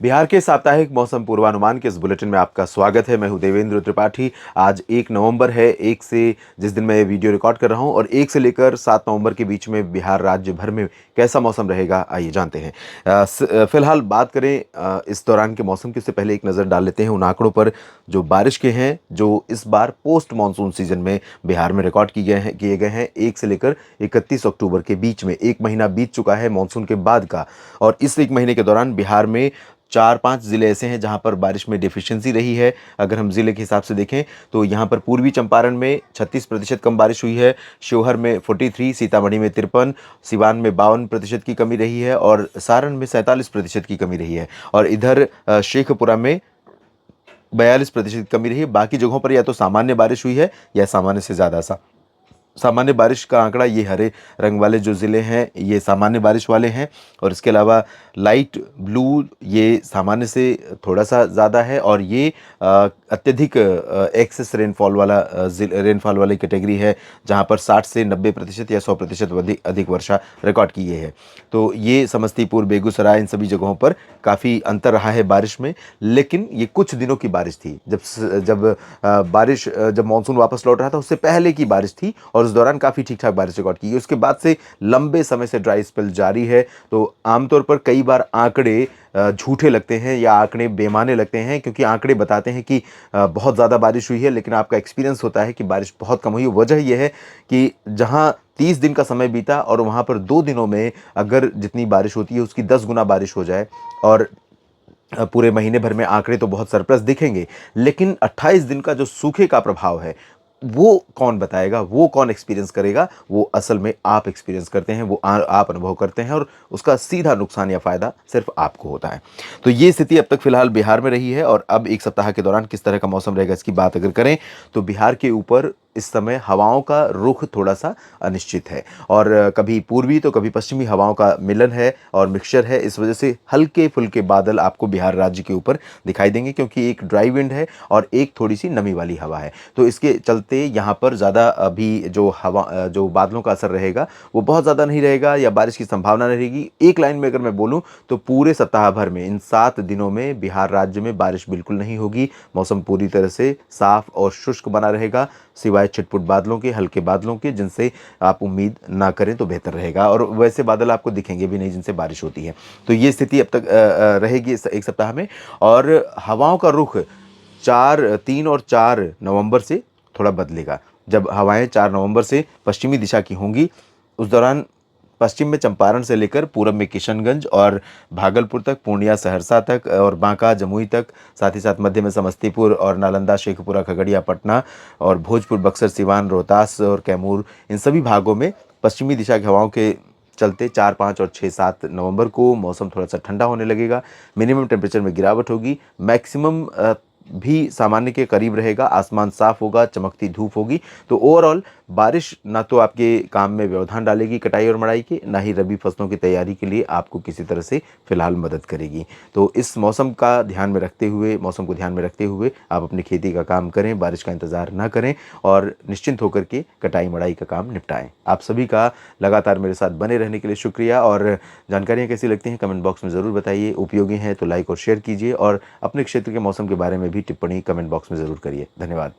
बिहार के साप्ताहिक मौसम पूर्वानुमान के इस बुलेटिन में आपका स्वागत है। मैं हूं देवेंद्र त्रिपाठी। आज 1 नवंबर है। 1 से जिस दिन मैं ये वीडियो रिकॉर्ड कर रहा हूं और 1 से लेकर 7 नवंबर के बीच में बिहार राज्य भर में कैसा मौसम रहेगा, आइए जानते हैं। फिलहाल बात करें इस दौरान के मौसम की, उससे पहले एक नज़र डाल लेते हैं उन आंकड़ों पर जो बारिश के हैं, जो इस बार पोस्ट मानसून सीजन में बिहार में रिकॉर्ड किए गए हैं। 1 से लेकर 31 अक्टूबर के बीच में 1 महीना बीत चुका है मानसून के बाद का, और इस 1 महीने के दौरान बिहार में 4-5 ज़िले ऐसे हैं जहां पर बारिश में डेफिशिएंसी रही है। अगर हम ज़िले के हिसाब से देखें तो यहां पर पूर्वी चंपारण में 36% कम बारिश हुई है, शिवहर में 43, सीतामढ़ी में 53, सिवान में 52% की कमी रही है और सारण में 47% की कमी रही है। और इधर शेखपुरा में 42% की कमी रही है। बाकी जगहों पर या तो सामान्य बारिश हुई है या सामान्य से ज़्यादा सामान्य बारिश का आंकड़ा, ये हरे रंग वाले जो ज़िले हैं ये सामान्य बारिश वाले हैं, और इसके अलावा लाइट ब्लू ये सामान्य से थोड़ा सा ज़्यादा है, और ये अत्यधिक एक्सेस रेनफॉल वाली कैटेगरी है जहां पर 60 से 90% या 100% अधिक वर्षा रिकॉर्ड की गई है। तो ये समस्तीपुर, बेगूसराय, इन सभी जगहों पर काफ़ी अंतर रहा है बारिश में। लेकिन ये कुछ दिनों की बारिश थी, जब मानसून वापस लौट रहा था उससे पहले की बारिश थी, और उस दौरान काफ़ी ठीक ठाक बारिश रिकॉर्ड की गई। उसके बाद से लंबे समय से ड्राई स्पेल जारी है। तो आमतौर पर कई बार आंकड़े झूठे लगते हैं या आंकड़े बेमाने लगते हैं, क्योंकि आंकड़े बताते हैं कि बहुत ज़्यादा बारिश हुई है, लेकिन आपका एक्सपीरियंस होता है कि बारिश बहुत कम हुई है। वजह यह है कि जहां 30 दिन का समय बीता और वहां पर 2 दिनों में अगर जितनी बारिश होती है उसकी 10 गुना बारिश हो जाए, और पूरे महीने भर में आंकड़े तो बहुत सरप्लस दिखेंगे, लेकिन 28 दिन का जो सूखे का प्रभाव है वो कौन बताएगा, वो कौन एक्सपीरियंस करेगा? वो असल में आप एक्सपीरियंस करते हैं, वो आप अनुभव करते हैं, और उसका सीधा नुकसान या फायदा सिर्फ आपको होता है। तो ये स्थिति अब तक फिलहाल बिहार में रही है, और अब एक सप्ताह के दौरान किस तरह का मौसम रहेगा इसकी बात अगर करें तो बिहार के ऊपर इस समय हवाओं का रुख थोड़ा सा अनिश्चित है, और कभी पूर्वी तो कभी पश्चिमी हवाओं का मिलन है और मिक्सचर है। इस वजह से हल्के फुल्के बादल आपको बिहार राज्य के ऊपर दिखाई देंगे, क्योंकि एक ड्राई विंड है और एक थोड़ी सी नमी वाली हवा है। तो इसके चलते यहाँ पर ज़्यादा अभी जो बादलों का असर रहेगा वो बहुत ज़्यादा नहीं रहेगा, या बारिश की संभावना नहीं रहेगी। एक लाइन में अगर मैं बोलूँ तो पूरे सप्ताह भर में, इन 7 दिनों में बिहार राज्य में बारिश बिल्कुल नहीं होगी। मौसम पूरी तरह से साफ और शुष्क बना रहेगा, सिवाय छिटपुट बादलों के, हल्के बादलों के, जिनसे आप उम्मीद ना करें तो बेहतर रहेगा, और वैसे बादल आपको दिखेंगे भी नहीं जिनसे बारिश होती है। तो ये स्थिति अब तक रहेगी इस एक सप्ताह में। और हवाओं का रुख 3 और 4 नवंबर से थोड़ा बदलेगा। जब हवाएं 4 नवंबर से पश्चिमी दिशा की होंगी, उस दौरान पश्चिम में चंपारण से लेकर पूरब में किशनगंज और भागलपुर तक, पूर्णिया सहरसा तक और बांका जमुई तक, साथ ही साथ मध्य में समस्तीपुर और नालंदा, शेखपुरा, खगड़िया, पटना और भोजपुर, बक्सर, सिवान, रोहतास और कैमूर, इन सभी भागों में पश्चिमी दिशा की हवाओं के चलते 4, 5 और 6, 7 नवंबर को मौसम थोड़ा सा ठंडा होने लगेगा। मिनिमम टेम्परेचर में गिरावट होगी, मैक्सिमम भी सामान्य के करीब रहेगा, आसमान साफ होगा, चमकती धूप होगी। तो ओवरऑल बारिश ना तो आपके काम में व्यवधान डालेगी कटाई और मड़ाई के, ना ही रबी फसलों की तैयारी के लिए आपको किसी तरह से फिलहाल मदद करेगी। तो इस मौसम का ध्यान में रखते हुए, मौसम को ध्यान में रखते हुए आप अपनी खेती का काम करें, बारिश का इंतज़ार ना करें और निश्चिंत होकर के कटाई मड़ाई का काम निपटाएं। आप सभी का लगातार मेरे साथ बने रहने के लिए शुक्रिया, और जानकारियाँ कैसी लगती हैं कमेंट बॉक्स में ज़रूर बताइए। उपयोगी हैं तो लाइक और शेयर कीजिए, और अपने क्षेत्र के मौसम के बारे में भी टिप्पणी कमेंट बॉक्स में ज़रूर करिए। धन्यवाद।